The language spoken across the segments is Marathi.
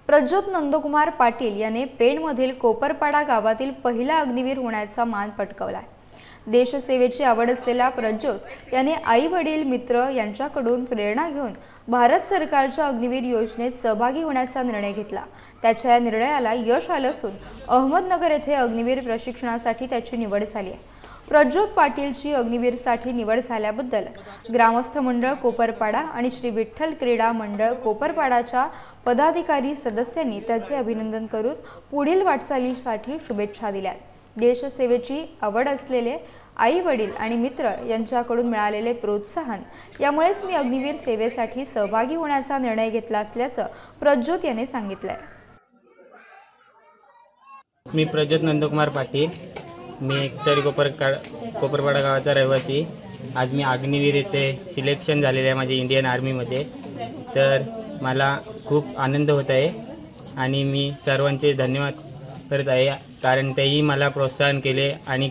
प्रज्योत नंदकुमार पाटील याने पेणमधील कोपरपाडा गावातील पहिला अग्निवीर होण्याचा मान पटकावला। देशसेवेची आवड असलेला प्रज्योत याने आई वडील मित्र यांच्याकडून प्रेरणा घेऊन भारत सरकारच्या अग्निवीर योजनेत सहभागी होण्याचा निर्णय घेतला। त्याच्या या निर्णयाला यश आलं असून अहमदनगर येथे अग्निवीर प्रशिक्षणासाठी त्याची निवड झाली आहे। प्रज्योत पाटीलची अग्निवीरसाठी निवड झाल्याबद्दल ग्रामस्थ मंडळ कोपरपाडा आणि श्री विठ्ठल क्रीडा मंडळ कोपरपाडाच्या पदाधिकारी सदस्यांनी त्याचे अभिनंदन करून पुढील वाटचालीसाठी शुभेच्छा दिल्या। देशसेवेची आवड असलेले आई वडील आणि मित्र यांच्याकडून मिळालेले प्रोत्साहन यामुळेच मी अग्निवीर सेवेसाठी सहभागी होण्याचा निर्णय घेतला असल्याचं प्रज्योत यांनी सांगितलंय। मी प्रज्योत नंदकुमार पाटील, मी एकचारी कोपरपाडा गावाचा रहिवासी। आज मी अग्निवीर येथे सिलेक्शन झालेले आहे माझे इंडियन आर्मीमध्ये। तर मला खूप आनंद होत आहे आणि मी सर्वांचे धन्यवाद करत आहे, कारण तेही मला प्रोत्साहन केले आणि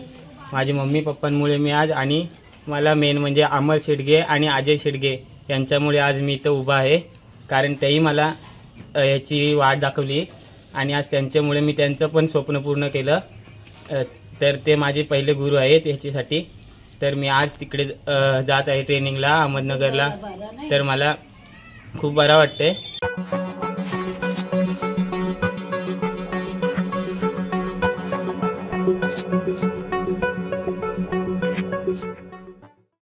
माझे मम्मी पप्पांमुळे मी आज, आणि मला मेन म्हणजे अमर शेडगे आणि अजय शेडगे यांच्यामुळे आज मी इथं उभा आहे, कारण तेही मला याची वाट दाखवली आणि आज त्यांच्यामुळे मी त्यांचं पण स्वप्न पूर्ण केलं। तर ते माझे पहिले गुरु आहेत याच्यासाठी। तर मी आज तिकडे जात आहे ट्रेनिंगला अहमदनगरला। तर मला खूप बरं वाटते।